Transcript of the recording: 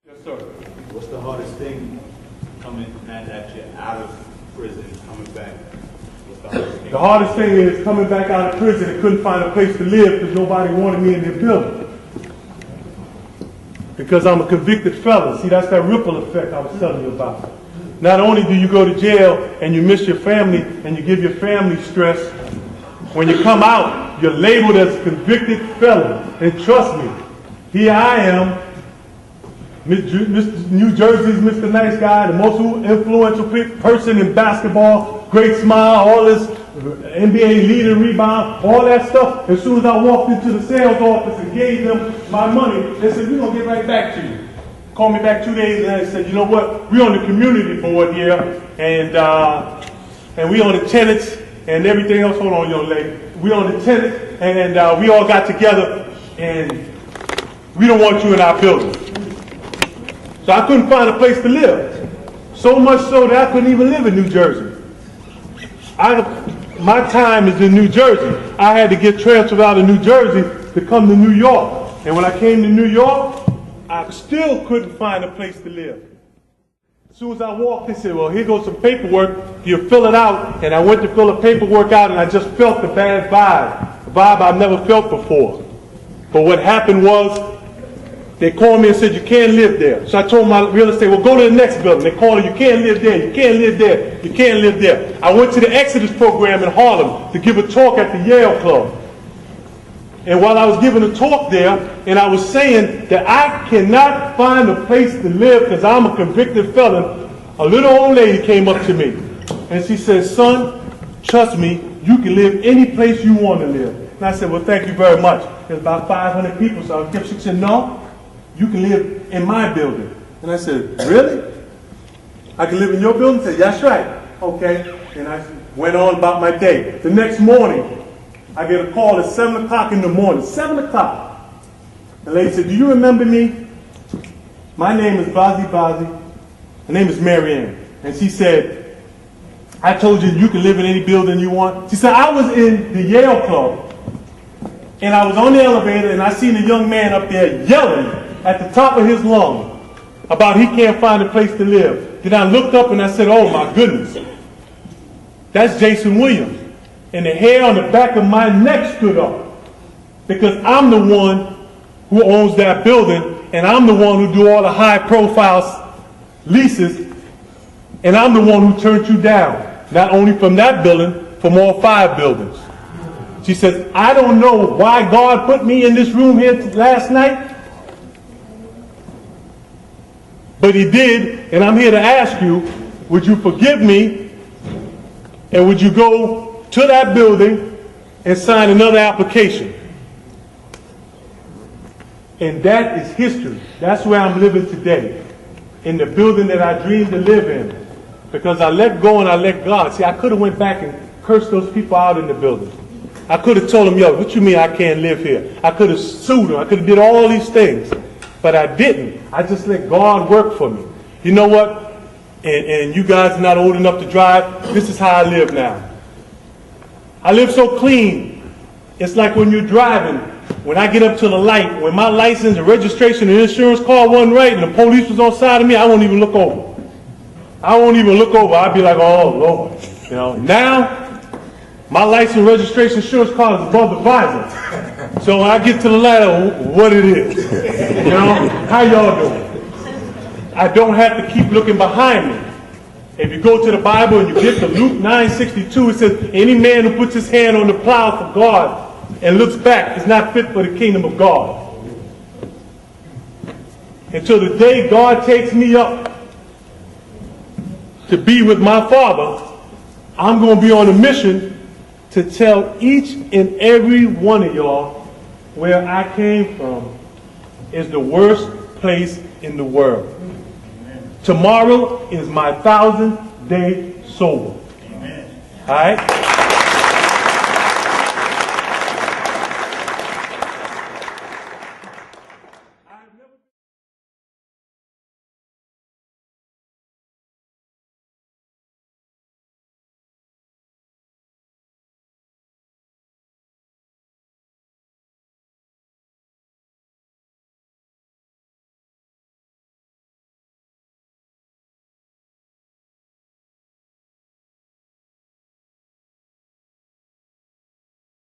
Yes, sir. What's the hardest thing coming at you out of prison, coming back? What's the hardest thing? The hardest thing is coming back out of prison and couldn't find a place to live because nobody wanted me in their building. Because I'm a convicted felon. See, that's that ripple effect I was telling you about. Not only do you go to jail and you miss your family and you give your family stress, when you come out, you're labeled as a convicted felon. And trust me, here I am, Mr. New Jersey's Mr. Nice Guy, the most influential person in basketball, great smile, all this NBA leader rebound, all that stuff. As soon as I walked into the sales office and gave them my money, they said, we're going to get right back to you. Called me back 2 days and they said, you know what, we're on the community board here, and we on the tenants and everything else. Hold on, young lady. We on the tenants, and we all got together, and we don't want you in our building. So I couldn't find a place to live. So much so that I couldn't even live in New Jersey. My time is in New Jersey. I had to get transferred out of New Jersey to come to New York. And when I came to New York, I still couldn't find a place to live. As soon as I walked, they said, well, here goes some paperwork. You fill it out. And I went to fill the paperwork out, and I just felt the bad vibe. The vibe I've never felt before. But what happened was, they called me and said, you can't live there. So I told my real estate, well, go to the next building. They called it, you can't live there, you can't live there, you can't live there. I went to the Exodus program in Harlem to give a talk at the Yale Club. And while I was giving a talk there, and I was saying that I cannot find a place to live because I'm a convicted felon, a little old lady came up to me. And she said, son, trust me, you can live any place you want to live. And I said, well, thank you very much. There's about 500 people. So she said, no, you can live in my building. And I said, really? I can live in your building? She said, that's right. Okay. And I went on about my day. The next morning, I get a call at 7 o'clock in the morning. 7 o'clock. The lady said, do you remember me? My name is Bazi. Her name is Marianne. And she said, I told you you can live in any building you want. She said, I was in the Yale Club, and I was on the elevator, and I seen a young man up there yelling at the top of his lungs about he can't find a place to live. Then I looked up and I said, oh my goodness, that's Jayson Williams. And the hair on the back of my neck stood up because I'm the one who owns that building, and I'm the one who do all the high profile leases, and I'm the one who turned you down, not only from that building, from all 5 buildings. She says, I don't know why God put me in this room here last night, but he did, and I'm here to ask you, would you forgive me, and would you go to that building and sign another application? And that is history. That's where I'm living today, in the building that I dreamed to live in, because I let go and I let God. See, I could have went back and cursed those people out in the building. I could have told them, yo, what you mean I can't live here? I could have sued them. I could have did all these things. But I didn't. I just let God work for me. You know what? And you guys are not old enough to drive. This is how I live now. I live so clean. It's like when you're driving, when I get up to the light, when my license and registration and insurance card wasn't right and the police was on side of me, I won't even look over. I won't even look over. I'd be like, oh, Lord. You know, now, my license, registration, insurance card is above the visor. So when I get to the ladder, what it is. You know, how y'all doing? I don't have to keep looking behind me. If you go to the Bible and you get to Luke 9:62, it says, any man who puts his hand on the plow for God and looks back is not fit for the kingdom of God. Until the day God takes me up to be with my Father, I'm going to be on a mission to tell each and every one of y'all where I came from is the worst place in the world. Tomorrow is my 1,000th day sober. Amen. All right?